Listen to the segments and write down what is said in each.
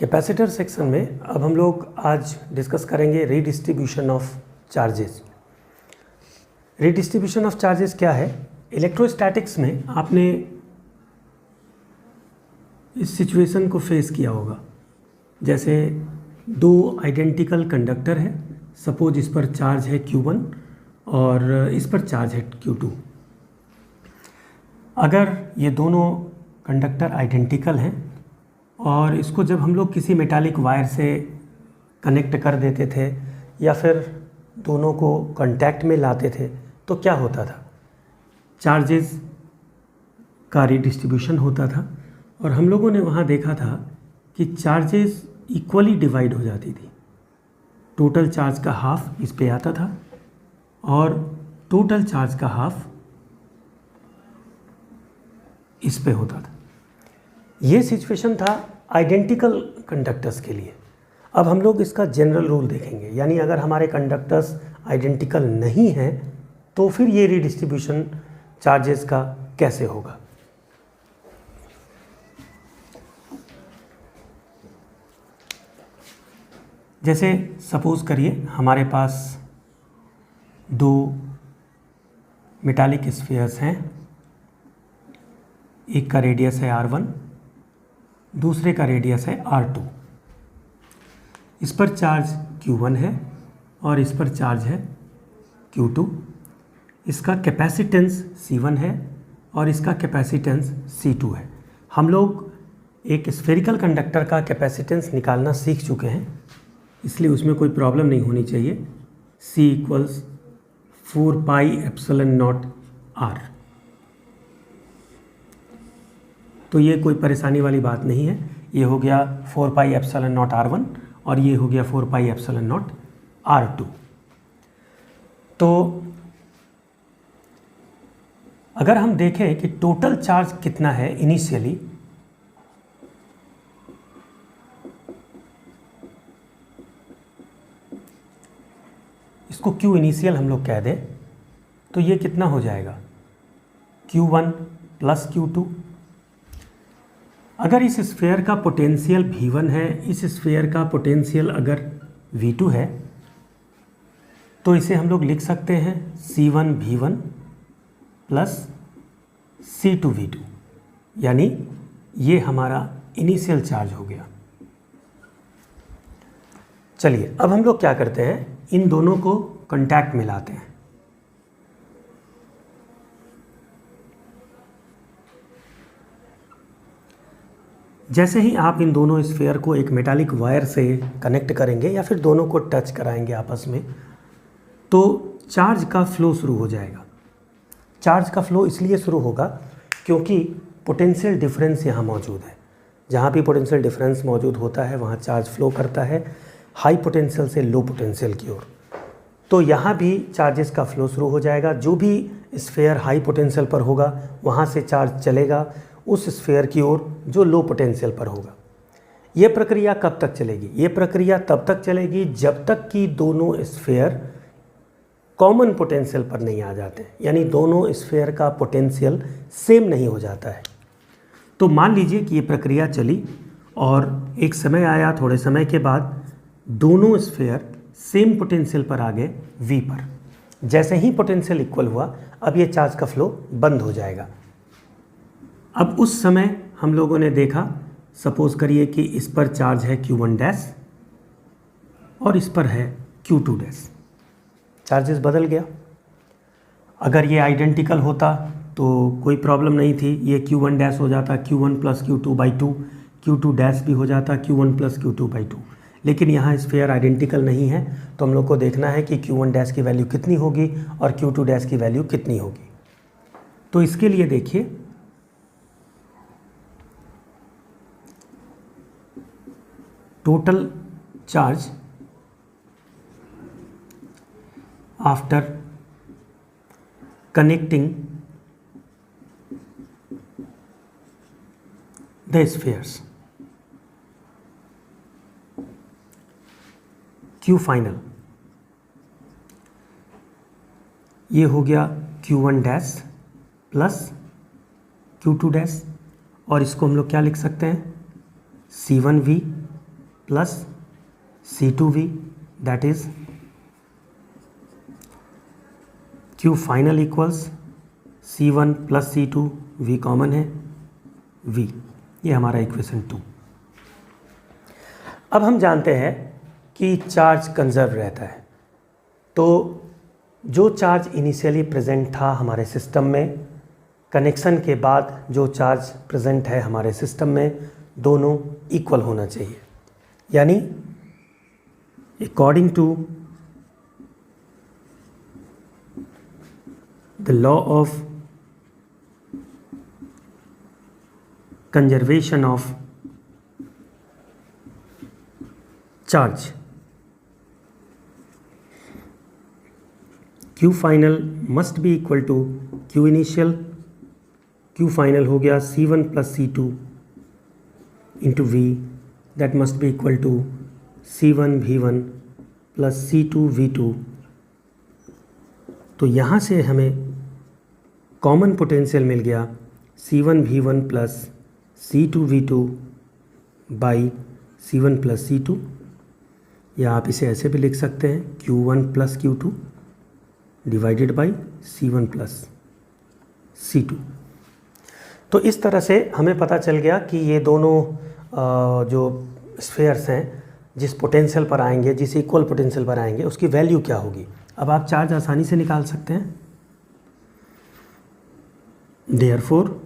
Capacitor section में अब हम लोग आज डिस्कस करेंगे redistribution of charges. Redistribution of charges क्या है? इलेक्ट्रोस्टैटिक्स में आपने इस सिचुएशन को फेस किया होगा, जैसे दो आइडेंटिकल कंडक्टर है, सपोज इस पर चार्ज है Q1 और इस पर चार्ज है Q2। अगर ये दोनों कंडक्टर आइडेंटिकल हैं और इसको जब हम लोग किसी मेटालिक वायर से कनेक्ट कर देते थे या फिर दोनों को कांटेक्ट में लाते थे तो क्या होता था? चार्जेस का रीडिस्ट्रीब्यूशन होता था और हम लोगों ने वहाँ देखा था कि चार्जेस इक्वली डिवाइड हो जाती थी। टोटल चार्ज का हाफ इस पे आता था और टोटल चार्ज का हाफ इस पे होता था। ये सिचुएशन था आइडेंटिकल कंडक्टर्स के लिए। अब हम लोग इसका जनरल रूल देखेंगे, यानी अगर हमारे कंडक्टर्स आइडेंटिकल नहीं हैं तो फिर ये रीडिस्ट्रीब्यूशन चार्जेस का कैसे होगा। जैसे सपोज करिए हमारे पास दो मेटालिक स्फीयर्स हैं, एक का रेडियस है R1, दूसरे का रेडियस है R2। इस पर चार्ज Q1 है और इस पर चार्ज है Q2। इसका कैपेसिटेंस C1 है और इसका कैपेसिटेंस C2 है। हम लोग एक स्फेरिकल कंडक्टर का कैपेसिटेंस निकालना सीख चुके हैं, इसलिए उसमें कोई प्रॉब्लम नहीं होनी चाहिए। C = 4πε0R। तो ये कोई परेशानी वाली बात नहीं है। ये हो गया 4πε0R1 और ये हो गया 4πε0R2। तो अगर हम देखें कि टोटल चार्ज कितना है इनिशियली, इसको Q इनिशियल हम लोग कह दें, तो ये कितना हो जाएगा? Q1 + Q2। अगर इस स्फीयर का पोटेंशियल V1 है, इस स्फीयर का पोटेंशियल अगर V2 है, तो इसे हम लोग लिख सकते हैं C1V1 + C2V2, यानी ये हमारा इनिशियल चार्ज हो गया। चलिए अब हम लोग क्या करते हैं, इन दोनों को कांटेक्ट में लाते हैं। जैसे ही आप इन दोनों स्फीयर को एक मेटालिक वायर से कनेक्ट करेंगे या फिर दोनों को टच कराएंगे आपस में, तो चार्ज का फ्लो शुरू हो जाएगा। चार्ज का फ्लो इसलिए शुरू होगा क्योंकि पोटेंशियल डिफरेंस यहाँ मौजूद है। जहाँ भी पोटेंशियल डिफरेंस मौजूद होता है वहाँ चार्ज फ्लो करता है हाई पोटेंशियल से लो पोटेंशियल की ओर। तो यहाँ भी चार्जेस का फ्लो शुरू हो जाएगा। जो भी स्फीयर हाई पोटेंशियल पर होगा वहाँ से चार्ज चलेगा उस स्फीयर की ओर जो लो पोटेंशियल पर होगा। ये प्रक्रिया कब तक चलेगी? ये प्रक्रिया तब तक चलेगी जब तक कि दोनों स्फीयर कॉमन पोटेंशियल पर नहीं आ जाते, यानी दोनों स्फीयर का पोटेंशियल सेम नहीं हो जाता है। तो मान लीजिए कि ये प्रक्रिया चली और एक समय आया, थोड़े समय के बाद दोनों स्फीयर सेम पोटेंशियल पर आ गए V पर। जैसे ही पोटेंशियल इक्वल हुआ, अब ये चार्ज का फ्लो बंद हो जाएगा। अब उस समय हम लोगों ने देखा, सपोज करिए कि इस पर चार्ज है Q1' और इस पर है Q2'। चार्जेस बदल गया। अगर ये आइडेंटिकल होता तो कोई प्रॉब्लम नहीं थी, ये Q1' हो जाता Q1 + Q2/2, Q2' भी हो जाता Q1 + Q2/2। लेकिन यहाँ स्फीयर आइडेंटिकल नहीं है, तो हम लोग को देखना है कि Q1' की वैल्यू कितनी होगी और Q2' की वैल्यू कितनी होगी। तो इसके लिए देखिए, total charge after connecting the spheres, Q final, ये हो गया Q1' + Q2' और इसको हम लोग क्या लिख सकते हैं? C1V plus C2V, that is Q final equals C1 plus C2, V common है, V। ये हमारा इक्वेशन 2। अब हम जानते हैं कि चार्ज कंजर्व रहता है, तो जो चार्ज इनिशियली प्रेजेंट था हमारे सिस्टम में, कनेक्शन के बाद जो चार्ज प्रेजेंट है हमारे सिस्टम में, दोनों इक्वल होना चाहिए। यानी according to the law of conservation of charge, Q final must be equal to Q initial. Q final हो गया C1 plus C2 into V, that must be equal to C1 V1 plus C2 V2। तो यहाँ से हमें common potential मिल गया C1 V1 plus C2 V2 by C1 plus C2, या आप इसे ऐसे भी लिख सकते हैं Q1 plus Q2 divided by C1 plus C2। तो इस तरह से हमें पता चल गया कि ये दोनों जो स्फेयर्स हैं जिस पोटेंशियल पर आएंगे, जिस इक्वल पोटेंशियल पर आएंगे, उसकी वैल्यू क्या होगी। अब आप चार्ज आसानी से निकाल सकते हैं। Therefore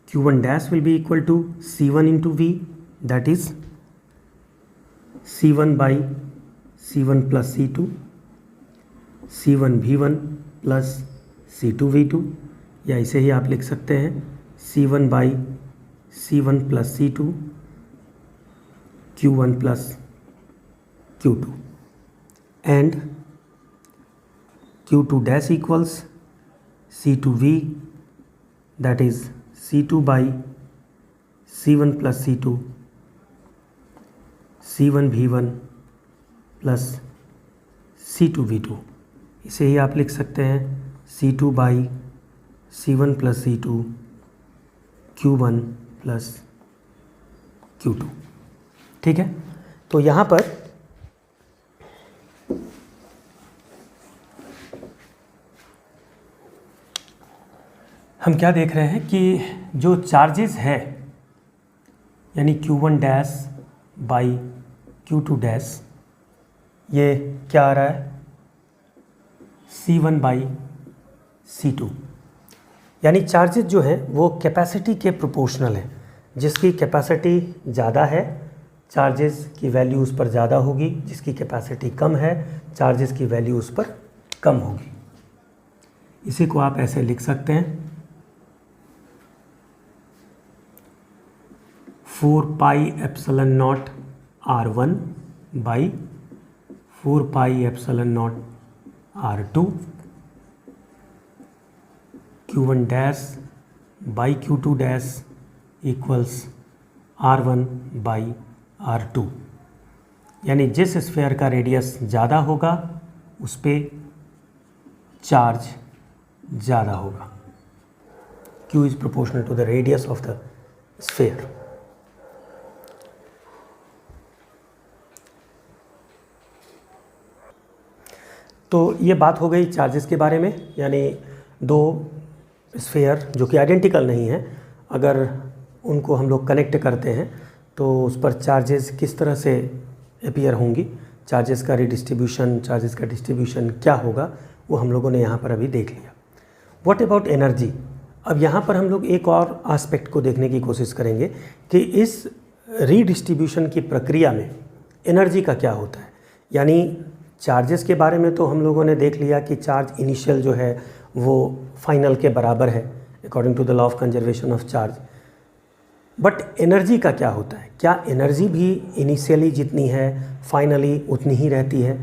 Q1 dash will be equal to C1 into V, that is C1 by C1 plus C2, C1 V1 plus C2 V2, या इसे ही आप लिख सकते हैं C1 by C1 plus C2 Q1 plus Q2, and Q2 dash equals C2V, that is C2 by C1 plus C2 C1 V1 plus C2 V2, इसे ही आप लिख सकते हैं C2 by C1 plus C2 Q1 plus Q2। ठीक है, तो यहाँ पर हम क्या देख रहे हैं कि जो चार्जेस है, यानी Q1 dash by Q2 dash, ये क्या आ रहा है C1 बाई C2, यानी चार्जेस जो है वो कैपेसिटी के प्रोपोर्शनल है। जिसकी कैपेसिटी ज़्यादा है चार्जेस की वैल्यू उस पर ज़्यादा होगी, जिसकी कैपेसिटी कम है चार्जेस की वैल्यू उस पर कम होगी। इसी को आप ऐसे लिख सकते हैं 4 pi epsilon not R1 by 4 pi epsilon not R2 Q1 dash by Q2 dash equals R1 by R2, यानी जिस स्फेयर का रेडियस ज़्यादा होगा उस पे चार्ज ज़्यादा होगा। Q is proportional to the radius of the sphere. तो ये बात हो गई चार्जेस के बारे में, यानी दो स्फेयर जो कि आइडेंटिकल नहीं है, अगर उनको हम लोग कनेक्ट करते हैं तो उस पर चार्जेस किस तरह से अपीयर होंगी, चार्जेस का रिडिस्ट्रीब्यूशन, चार्जेस का डिस्ट्रीब्यूशन क्या होगा, वो हम लोगों ने यहाँ पर अभी देख लिया। What about energy. अब यहाँ पर हम लोग एक और एस्पेक्ट को देखने की कोशिश करेंगे कि इस रीडिस्ट्रीब्यूशन की प्रक्रिया में एनर्जी का क्या होता है। यानी चार्जेस के बारे में तो हम लोगों ने देख लिया कि चार्ज इनिशियल जो है वो फाइनल के बराबर है according to the law of conservation of charge. But energy का क्या होता है, क्या एनर्जी भी इनिशियली जितनी है फाइनली उतनी ही रहती है,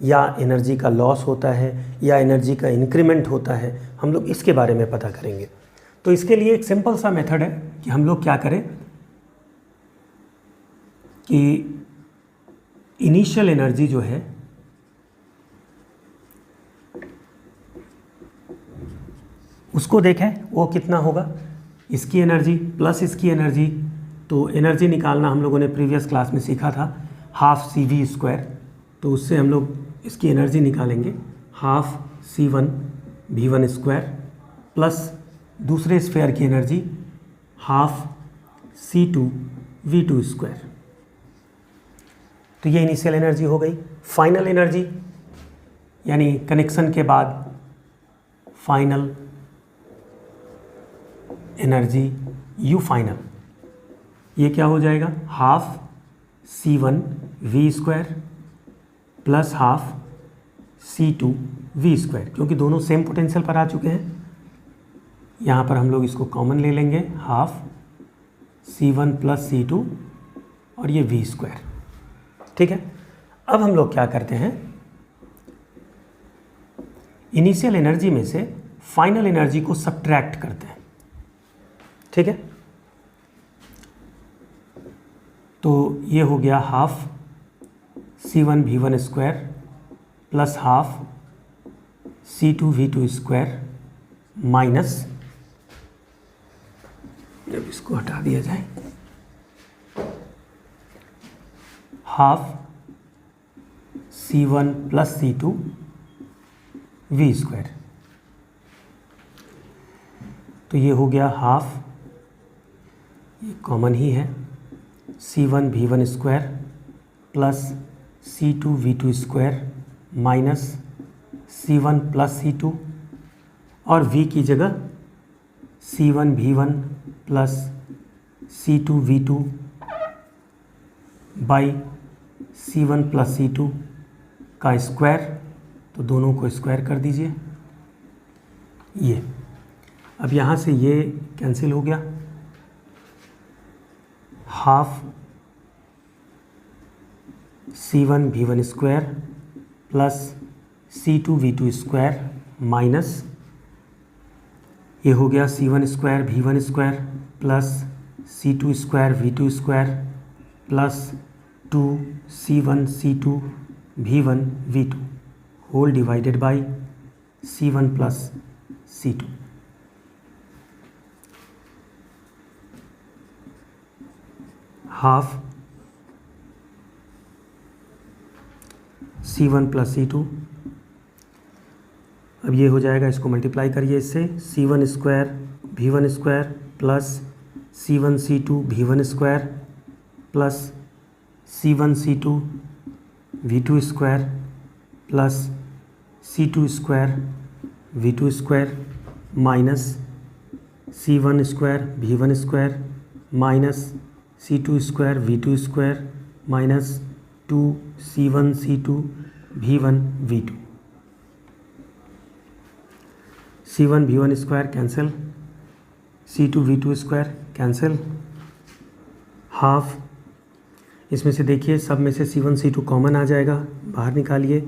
या एनर्जी का लॉस होता है, या एनर्जी का इंक्रीमेंट होता है, हम लोग इसके बारे में पता करेंगे। तो इसके लिए एक सिंपल सा मेथड है कि हम लोग क्या करें कि इनिशियल एनर्जी जो है उसको देखें वो कितना होगा, इसकी एनर्जी प्लस इसकी एनर्जी। तो एनर्जी निकालना हम लोगों ने प्रीवियस क्लास में सीखा था, हाफ सी वी स्क्वायर, तो उससे हम लोग इसकी एनर्जी निकालेंगे half C1 V1 square plus दूसरे स्फेयर की energy half C2 V2 square. तो ये इनिशियल एनर्जी हो गई। फाइनल एनर्जी यानी कनेक्शन के बाद फाइनल एनर्जी U फाइनल, ये क्या हो जाएगा half C1 V square plus half C2 V square, क्योंकि दोनों सेम पोटेंशियल पर आ चुके हैं। यहाँ पर हम लोग इसको कॉमन ले लेंगे हाफ C1 प्लस C2 और ये V स्क्वायर। ठीक है, अब हम लोग क्या करते हैं, इनिशियल एनर्जी में से फाइनल एनर्जी को सब्ट्रैक्ट करते हैं। ठीक है, तो ये हो गया half C1 V1 square plus half C2 V2 square minus, जब इसको हटा दिया जाए, half C1 plus C2 V square. तो ये हो गया हाफ, ये कॉमन ही है, C1 V1 square plus C2 V2 square minus C1 plus C2 और V की जगह C1 V1 plus C2 V2 by C1 plus C2 का स्क्वायर, तो दोनों को स्क्वायर कर दीजिए। ये अब यहाँ से ये कैंसिल हो गया, half C1 V1 square plus C2 V2 square minus, ये हो गया C1 square V1 square plus C2 square V2 square plus 2 C1 C2 V1 V2 whole divided by C1 plus C2। Half C1 plus C2, अब ये हो जाएगा, इसको multiply करिए इससे, C1 square V1 square plus C1 C2 V1 square plus C1 C2 V2 square plus C2 square V2 square minus C1 square V1 square minus C2 square V2 square minus 2 C1 C2 V1 V2। C1 V1 square cancel, C2 V2 square cancel, half, इसमें से देखिए सब में से C1 C2 common आ जाएगा, बाहर निकालिए,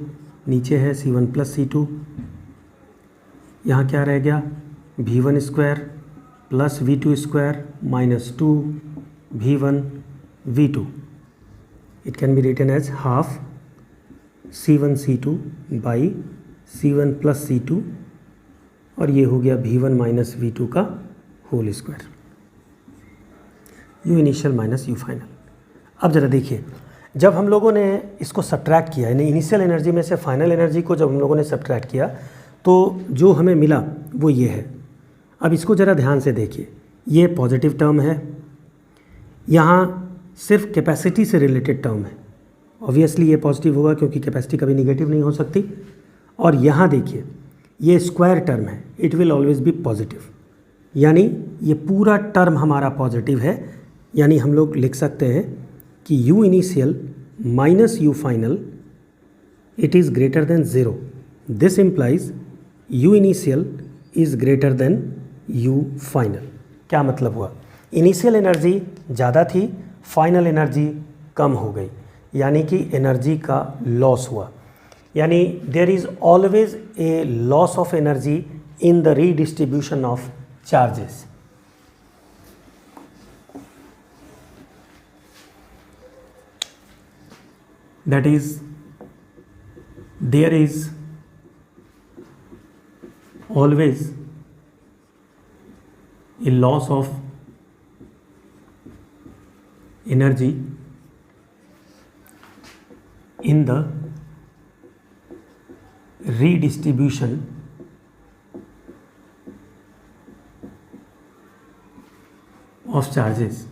नीचे है C1 प्लस C2, यहाँ क्या रह गया V1 square plus V2 square minus 2 V1 V2। It can be written as half C1 C2 by C1 plus C2 और ये हो गया V1 माइनस V2 का whole square, U initial minus U final. अब ज़रा देखिए, जब हम लोगों ने इसको सब्ट्रैक्ट किया, यानी इनिशियल एनर्जी में से फाइनल एनर्जी को जब हम लोगों ने सब्ट्रैक्ट किया, तो जो हमें मिला वो ये है। अब इसको ज़रा ध्यान से देखिए, ये पॉजिटिव टर्म है, यहाँ सिर्फ कैपेसिटी से रिलेटेड टर्म है, ऑब्वियसली ये पॉजिटिव होगा क्योंकि कैपेसिटी कभी निगेटिव नहीं हो सकती। और यहाँ देखिए ये स्क्वायर टर्म है, it will always be positive, यानी ये पूरा टर्म हमारा पॉजिटिव है, यानी हम लोग लिख सकते हैं कि U initial minus U final it is greater than zero. This implies U initial is greater than U final. क्या मतलब हुआ, इनिशियल एनर्जी ज़्यादा थी, फाइनल एनर्जी कम हो गई, यानी कि एनर्जी का लॉस हुआ, यानी there is always a loss of energy in the redistribution of charges. That is, there is always a loss of energy in the redistribution of charges,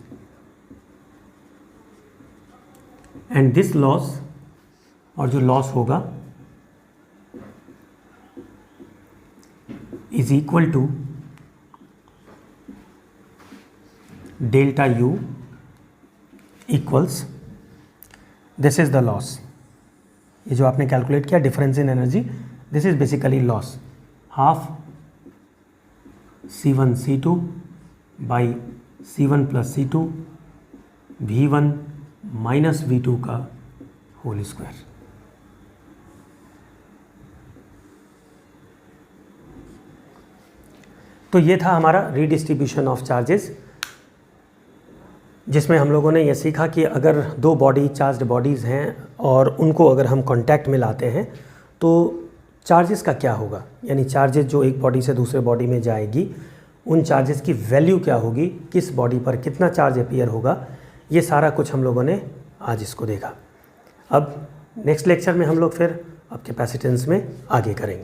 and this loss, और जो loss होगा is equal to delta U equals, this is the loss, ये जो आपने calculate किया difference in energy, this is basically loss, half C1 C2 by C1 plus C2 V1 minus V2 का whole square. तो ये था हमारा रीडिस्ट्रीब्यूशन ऑफ चार्जेस, जिसमें हम लोगों ने ये सीखा कि अगर दो बॉडी चार्ज्ड बॉडीज़ हैं और उनको अगर हम कांटेक्ट में लाते हैं तो चार्जेस का क्या होगा, यानी चार्जेस जो एक बॉडी से दूसरे बॉडी में जाएगी उन चार्जेस की वैल्यू क्या होगी, किस बॉडी पर कितना चार्ज अपीयर होगा, ये सारा कुछ हम लोगों ने आज इसको देखा। अब नेक्स्ट लेक्चर में हम लोग फिर अब कैपेसिटेंस में आगे करेंगे।